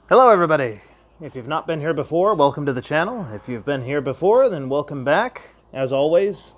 Hello everybody! If you've not been here before, welcome to the channel. If you've been here before, then welcome back. As always,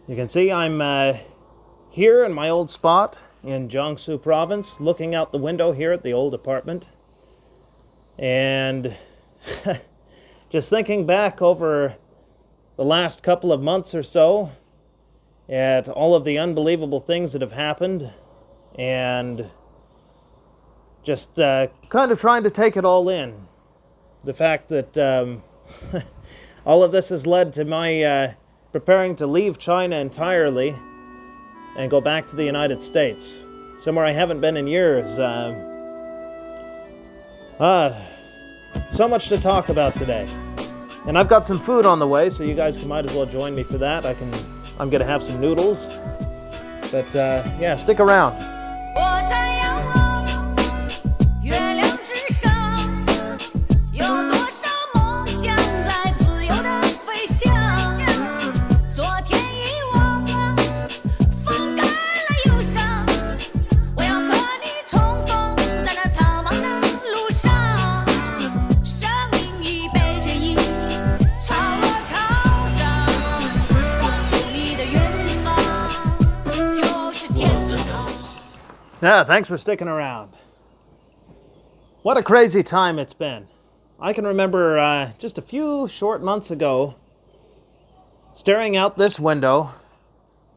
you can see I'm here in my old spot in Jiangsu province, looking out the window here at the old apartment. And just thinking back over the last couple of months or so at all of the unbelievable things that have happened, and just kind of trying to take it all in. The fact that all of this has led to my preparing to leave China entirely and go back to the United States, somewhere I haven't been in years. So much to talk about today. And I've got some food on the way, so you guys might as well join me for that. I'm going to have some noodles. But yeah, stick around. Yeah, thanks for sticking around. What a crazy time it's been. I can remember just a few short months ago, staring out this window,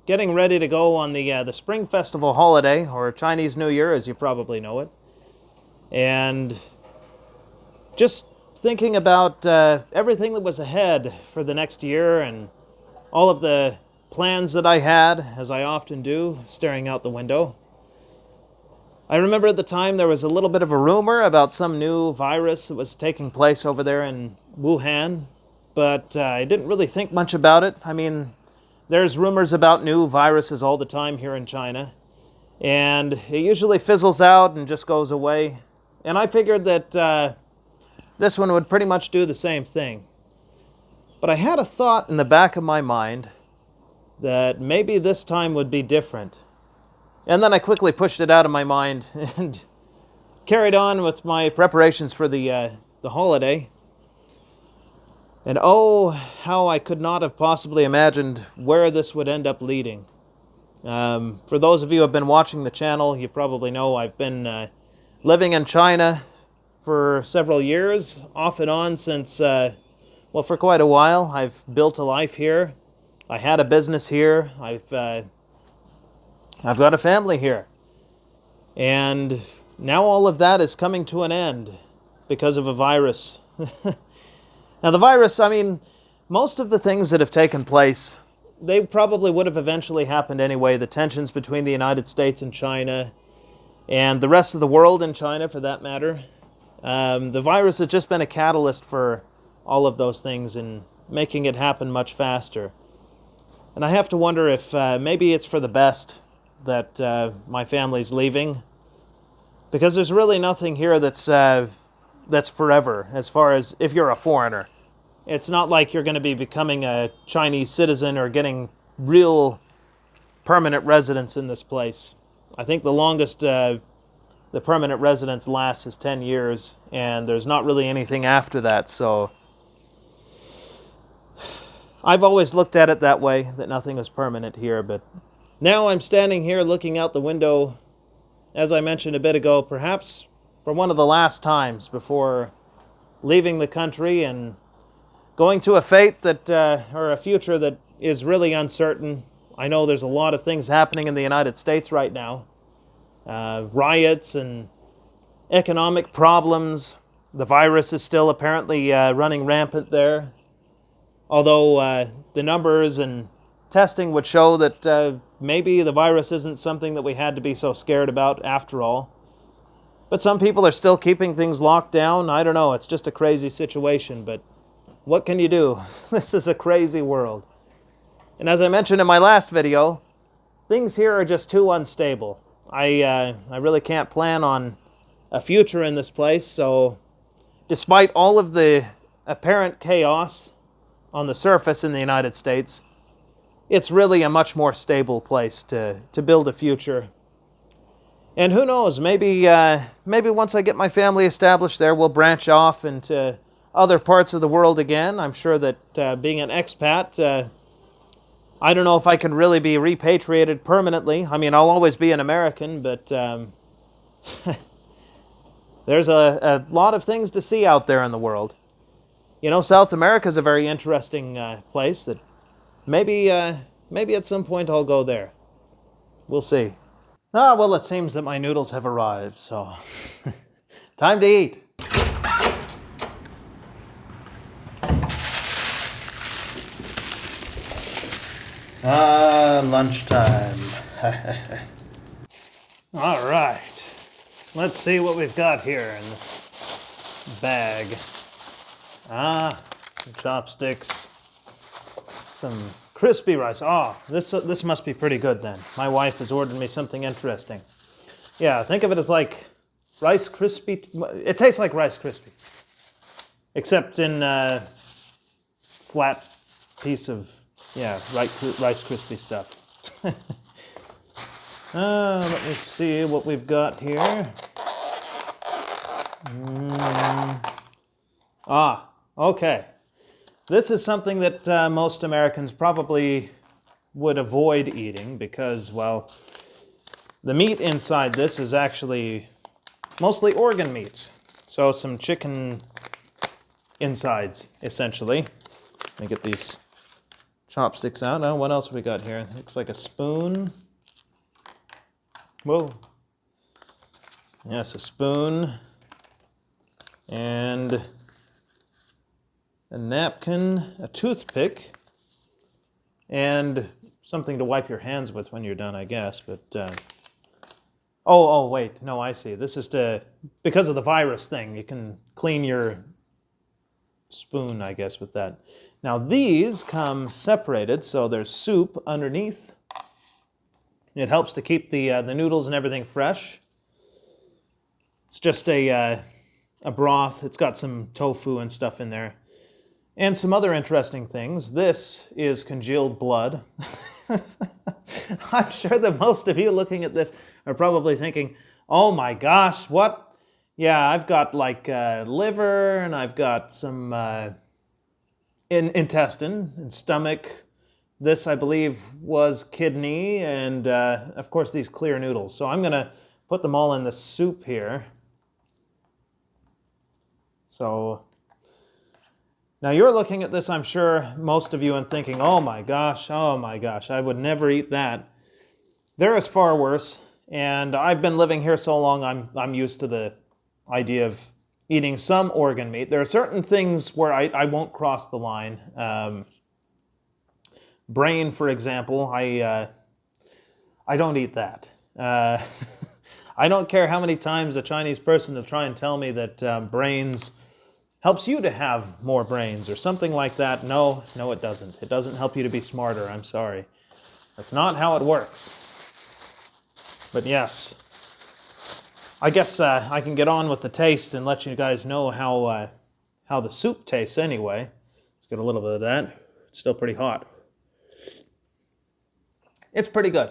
getting ready to go on the Spring Festival holiday, or Chinese New Year as you probably know it, and just thinking about everything that was ahead for the next year and all of the plans that I had, as I often do, staring out the window. I remember at the time there was a little bit of a rumor about some new virus that was taking place over there in Wuhan, but I didn't really think much about it. I mean, there's rumors about new viruses all the time here in China, and it usually fizzles out and just goes away. And I figured that this one would pretty much do the same thing. But I had a thought in the back of my mind that maybe this time would be different. And then I quickly pushed it out of my mind and carried on with my preparations for the holiday. And oh, how I could not have possibly imagined where this would end up leading. For those of you who have been watching the channel, you probably know I've been living in China for several years, off and on since, well, for quite a while. I've built a life here. I had a business here. I've got a family here. And now all of that is coming to an end because of a virus. Now the virus, I mean, most of the things that have taken place, they probably would have eventually happened anyway. The tensions between the United States and China, and the rest of the world and China for that matter. The virus has just been a catalyst for all of those things and making it happen much faster. And I have to wonder if maybe it's for the best that my family's leaving, because there's really nothing here that's forever, as far as if you're a foreigner. It's not like you're going to be becoming a Chinese citizen or getting real permanent residence in this place. I think the longest the permanent residence lasts is 10 years, and there's not really anything after that, so I've always looked at it that way, that nothing is permanent here. But now I'm standing here looking out the window, as I mentioned a bit ago, perhaps for one of the last times before leaving the country and going to a fate that, or a future that is really uncertain. I know there's a lot of things happening in the United States right now. Riots and economic problems. The virus is still apparently running rampant there. Although the numbers and testing would show that maybe the virus isn't something that we had to be so scared about after all. But some people are still keeping things locked down. I don't know, it's just a crazy situation, but what can you do? This is a crazy world. And as I mentioned in my last video, things here are just too unstable. I really can't plan on a future in this place, so despite all of the apparent chaos on the surface in the United States, it's really a much more stable place to build a future. And who knows, maybe maybe once I get my family established there, we'll branch off into other parts of the world again. I'm sure that being an expat, I don't know if I can really be repatriated permanently. I mean, I'll always be an American, but there's a lot of things to see out there in the world. You know, South America is a very interesting place that maybe at some point I'll go there. We'll see. Ah, well, it seems that my noodles have arrived, so time to eat. Ah, lunchtime. All right. Let's see what we've got here in this bag. Ah, some chopsticks, some crispy rice. Oh, this must be pretty good then. My wife has ordered me something interesting. Yeah, think of it as like Rice Krispie. It tastes like Rice Krispies, except in flat piece of Rice Krispie stuff. Let me see what we've got here. Ah, okay. This is something that most Americans probably would avoid eating because, well, the meat inside this is actually mostly organ meat. So some chicken insides, essentially. Let me get these chopsticks out. Oh, what else have we got here? Looks like a spoon. Whoa. Yes, a spoon. And a napkin, a toothpick, and something to wipe your hands with when you're done, I guess. But oh, wait, no, I see. This is because of the virus thing, you can clean your spoon, I guess, with that. Now these come separated, so there's soup underneath. It helps to keep the noodles and everything fresh. It's just a broth. It's got some tofu and stuff in there. And some other interesting things. This is congealed blood. I'm sure that most of you looking at this are probably thinking, oh my gosh, what? Yeah, I've got like liver, and I've got some intestine and stomach. This, I believe, was kidney, and of course these clear noodles. So I'm going to put them all in the soup here. So now you're looking at this, I'm sure, most of you, and thinking, oh my gosh, I would never eat that. There is far worse, and I've been living here so long, I'm used to the idea of eating some organ meat. There are certain things where I won't cross the line. Brain, for example, I don't eat that. I don't care how many times a Chinese person will try and tell me that brains helps you to have more brains or something like that. No, it doesn't. It doesn't help you to be smarter. I'm sorry. That's not how it works. But yes, I guess I can get on with the taste and let you guys know how the soup tastes anyway. Let's get a little bit of that. It's still pretty hot. It's pretty good.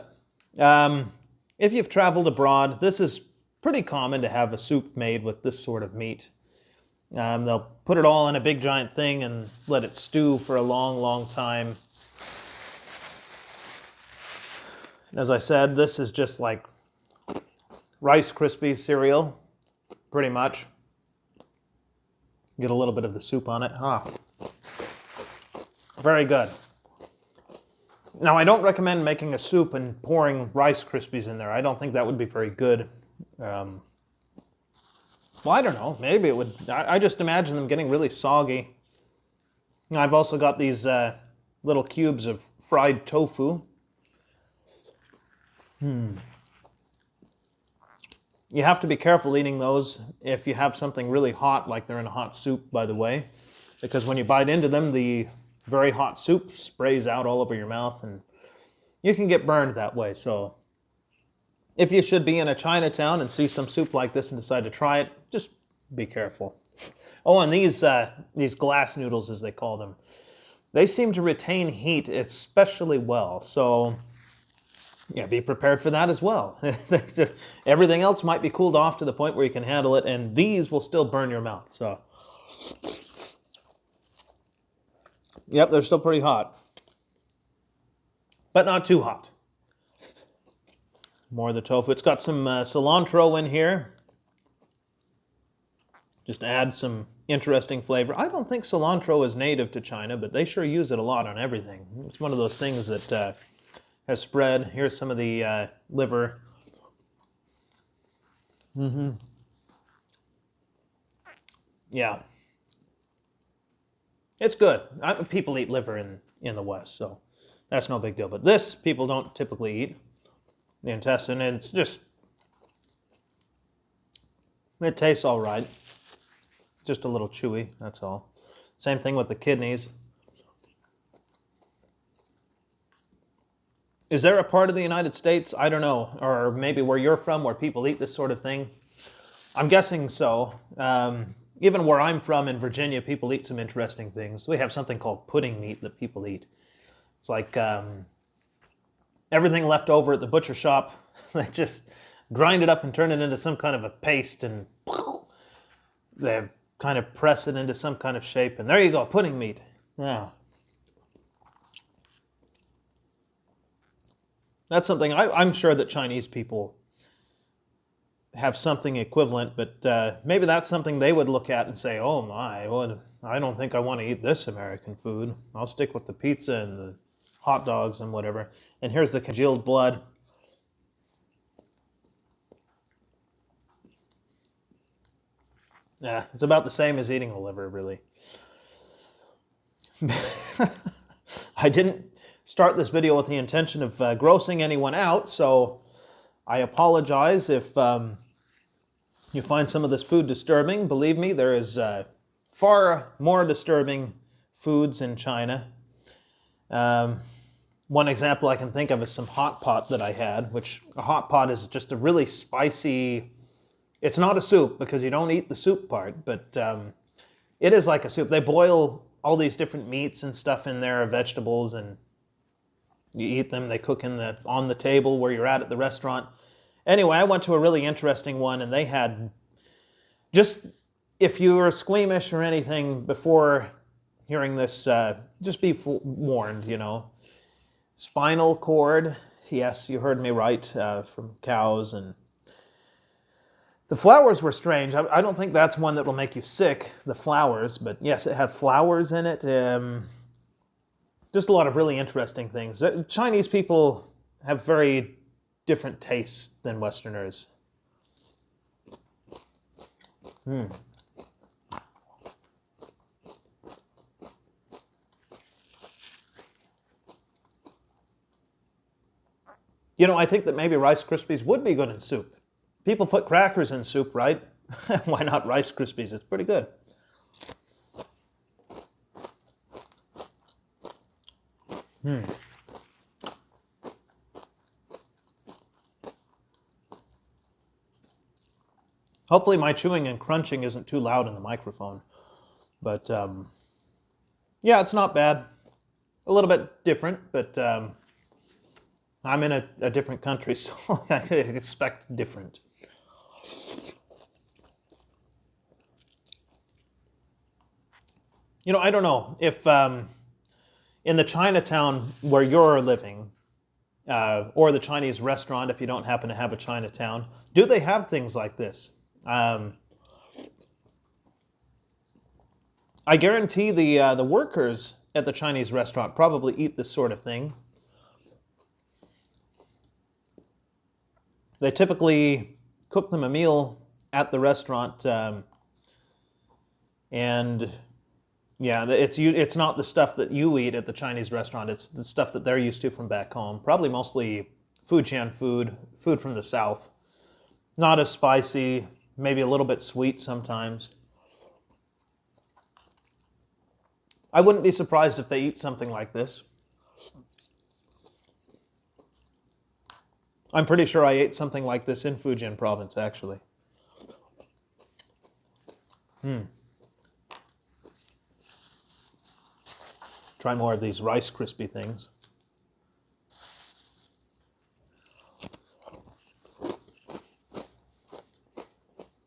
If you've traveled abroad, this is pretty common to have a soup made with this sort of meat. They'll put it all in a big giant thing and let it stew for a long, long time. As I said, this is just like Rice Krispies cereal, pretty much. Get a little bit of the soup on it. Ah, very good. Now, I don't recommend making a soup and pouring Rice Krispies in there. I don't think that would be very good. Well, I don't know. Maybe it would. I just imagine them getting really soggy. Now, I've also got these little cubes of fried tofu. You have to be careful eating those if you have something really hot, like they're in a hot soup, by the way. Because when you bite into them, the very hot soup sprays out all over your mouth, and you can get burned that way. So if you should be in a Chinatown and see some soup like this and decide to try it, just be careful. Oh, and these glass noodles, as they call them, they seem to retain heat especially well. So Yeah, be prepared for that as well. Everything else might be cooled off to the point where you can handle it, and these will still burn your mouth. So, yep, they're still pretty hot, but not too hot. More of the tofu. It's got some cilantro in here. Just add some interesting flavor. I don't think cilantro is native to China, but they sure use it a lot on everything. It's one of those things that has spread. Here's some of the liver. Yeah. It's good. People eat liver in the West, so that's no big deal. But this, people don't typically eat. The intestine, and it's just, it tastes all right. Just a little chewy, that's all. Same thing with the kidneys. Is there a part of the United States, I don't know, or maybe where you're from, where people eat this sort of thing? I'm guessing so. Even where I'm from in Virginia, people eat some interesting things. We have something called pudding meat that people eat. It's like everything left over at the butcher shop. They just grind it up and turn it into some kind of a paste, and they kind of press it into some kind of shape, and there you go, pudding meat. Yeah. That's something I'm sure that Chinese people have something equivalent, but maybe that's something they would look at and say, oh my, well, I don't think I want to eat this American food. I'll stick with the pizza and the hot dogs and whatever. And here's the congealed blood. Yeah, it's about the same as eating a liver, really. I didn't start this video with the intention of grossing anyone out, so I apologize if you find some of this food disturbing. Believe me, there is far more disturbing foods in China. One example I can think of is some hot pot that I had, which a hot pot is just a really spicy. It's not a soup because you don't eat the soup part, but it is like a soup. They boil all these different meats and stuff in there, vegetables, and you eat them. They cook on the table where you're at the restaurant. Anyway, I went to a really interesting one, and they had, just if you were squeamish or anything before hearing this, just be warned, you know. Spinal cord, yes, you heard me right, from cows, and the flowers were strange. I don't think that's one that will make you sick, the flowers, but yes, it had flowers in it. Just a lot of really interesting things. Chinese people have very different tastes than Westerners. You know, I think that maybe Rice Krispies would be good in soup. People put crackers in soup, right? Why not Rice Krispies? It's pretty good. Hopefully my chewing and crunching isn't too loud in the microphone. But yeah, it's not bad. A little bit different, but I'm in a different country, so I could expect different. You know, I don't know if in the Chinatown where you're living, or the Chinese restaurant, if you don't happen to have a Chinatown, do they have things like this? I guarantee the workers at the Chinese restaurant probably eat this sort of thing. They typically cook them a meal at the restaurant, and yeah, it's not the stuff that you eat at the Chinese restaurant. It's the stuff that they're used to from back home. Probably mostly Fujian food from the south. Not as spicy, maybe a little bit sweet sometimes. I wouldn't be surprised if they eat something like this. I'm pretty sure I ate something like this in Fujian province, actually. Try more of these Rice Krispie things.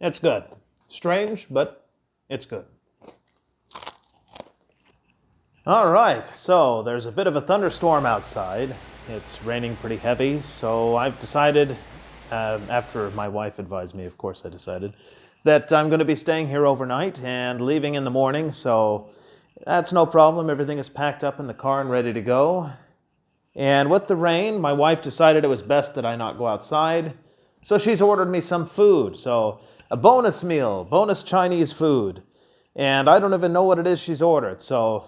It's good. Strange, but it's good. All right, so there's a bit of a thunderstorm outside. It's raining pretty heavy, so I've decided, after my wife advised me, of course I decided, that I'm going to be staying here overnight and leaving in the morning, so that's no problem. Everything is packed up in the car and ready to go. And with the rain, my wife decided it was best that I not go outside, so she's ordered me some food. So a bonus meal, bonus Chinese food. And I don't even know what it is she's ordered, so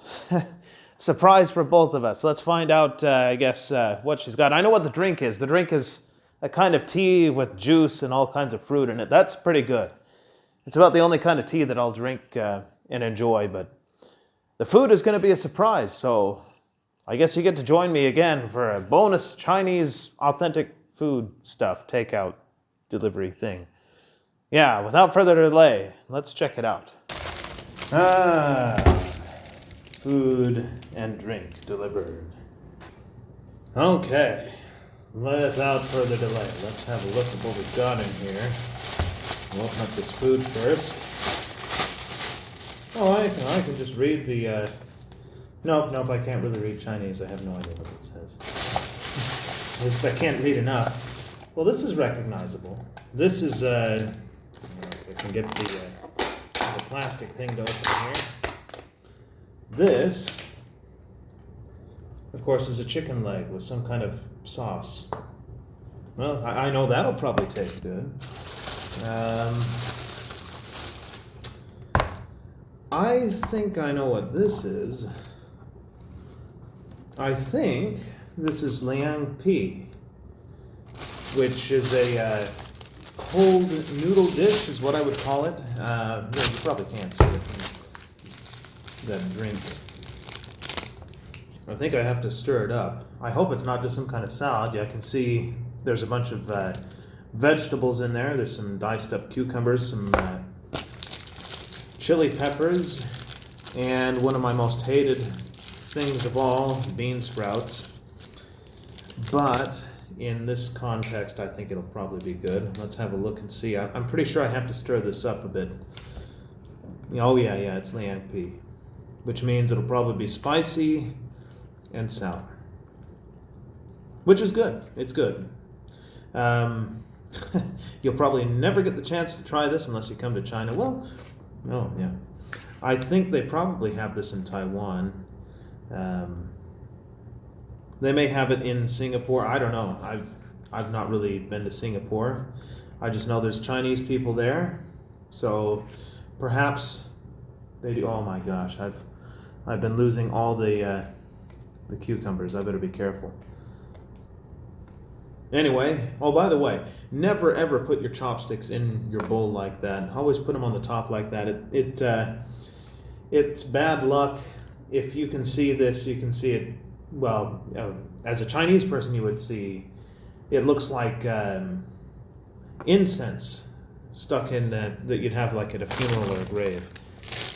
surprise for both of us. Let's find out, I guess, what she's got. I know what the drink is. The drink is a kind of tea with juice and all kinds of fruit in it. That's pretty good. It's about the only kind of tea that I'll drink and enjoy, but the food is going to be a surprise, so I guess you get to join me again for a bonus Chinese authentic food stuff, takeout, delivery thing. Yeah, without further delay, let's check it out. Food and drink delivered. Okay, without further delay, let's have a look at what we've got in here. We'll open up this food first. Oh, I can just read the, Nope, I can't really read Chinese. I have no idea what it says. At least I can't read enough. Well, this is recognizable. This is, I can get the plastic thing to open here. This, of course, is a chicken leg with some kind of sauce. Well, I know that'll probably taste good. I think I know what this is. I think this is liangpi, which is a cold noodle dish, is what I would call it. You probably can't see it in that drink. I think I have to stir it up. I hope it's not just some kind of salad. Yeah, I can see there's a bunch of vegetables in there. There's some diced up cucumbers, some chili peppers, and one of my most hated things of all, bean sprouts. But in this context, I think it'll probably be good. Let's have a look and see. I'm pretty sure I have to stir this up a bit. Oh yeah, it's liangpi, which means it'll probably be spicy and sour, which is good. It's good. You'll probably never get the chance to try this unless you come to China. Well, oh yeah. I think they probably have this in Taiwan. They may have it in Singapore. I don't know. I've not really been to Singapore. I just know there's Chinese people there. So perhaps they do. Oh my gosh, I've been losing all the cucumbers. I better be careful. Anyway, oh, by the way, never ever put your chopsticks in your bowl like that. Always put them on the top like that. It's bad luck. If you can see this, you can see it. Well, as a Chinese person, you would see it looks like incense stuck in that you'd have like at a funeral or a grave.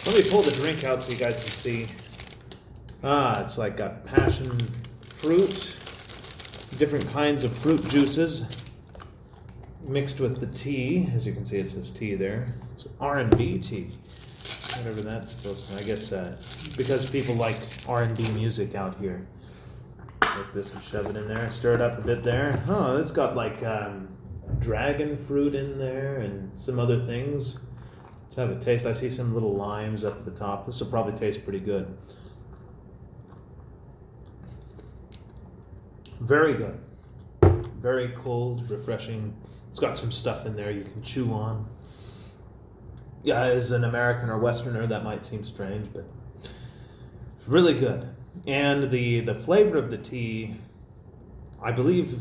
Let me pull the drink out so you guys can see. It's like got passion fruit, different kinds of fruit juices mixed with the tea. As you can see, it says tea there. It's R&B tea, whatever that's supposed to be. I guess because people like R&B music out here. Take this and shove it in there. Stir it up a bit there. Oh, it's got like dragon fruit in there and some other things. Let's have a taste. I see some little limes up at the top. This will probably taste pretty good. Very good. Very cold, refreshing. It's got some stuff in there you can chew on. Yeah, as an American or Westerner, that might seem strange, but it's really good. And the flavor of the tea, I believe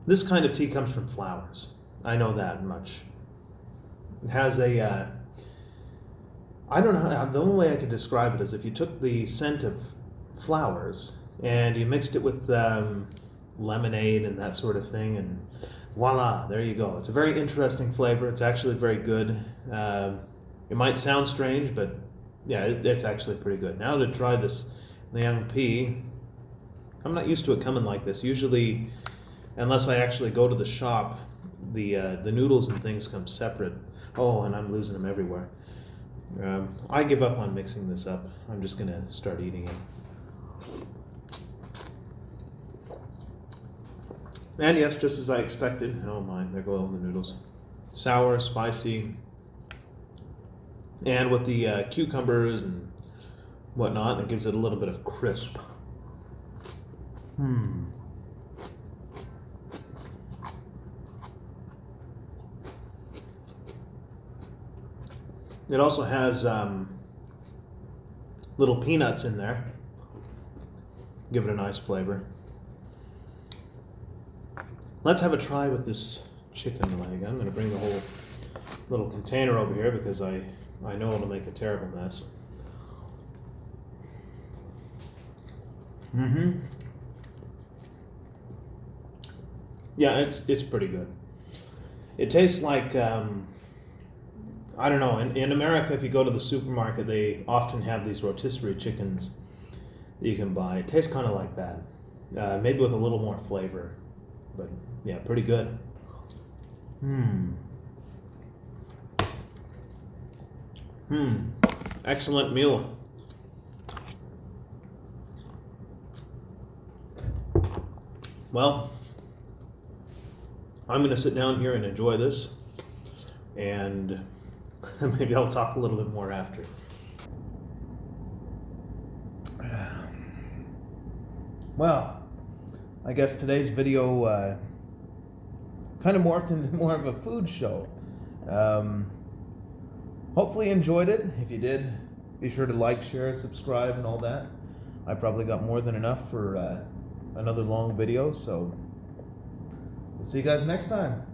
this kind of tea comes from flowers. I know that much. It has a, I don't know, the only way I could describe it is if you took the scent of flowers and you mixed it with lemonade and that sort of thing, and voila, there you go. It's a very interesting flavor. It's actually very good. It might sound strange, but yeah, it's actually pretty good. Now to try this liangpi. I'm not used to it coming like this. Usually, unless I actually go to the shop, The noodles and things come separate. Oh, and I'm losing them everywhere. I give up on mixing this up. I'm just gonna start eating it. And yes, just as I expected. Oh my, there go all the noodles. Sour, spicy, and with the cucumbers and whatnot, it gives it a little bit of crisp. It also has little peanuts in there. Give it a nice flavor. Let's have a try with this chicken leg. I'm going to bring the whole little container over here because I know it'll make a terrible mess. Yeah, it's pretty good. It tastes like I don't know. In America, if you go to the supermarket, they often have these rotisserie chickens that you can buy. It tastes kind of like that, maybe with a little more flavor, but yeah, pretty good. Excellent meal. Well, I'm going to sit down here and enjoy this, and maybe I'll talk a little bit more after. Well, I guess today's video kind of morphed into more of a food show. Hopefully you enjoyed it. If you did, be sure to like, share, subscribe, and all that. I probably got more than enough for another long video, so we'll see you guys next time.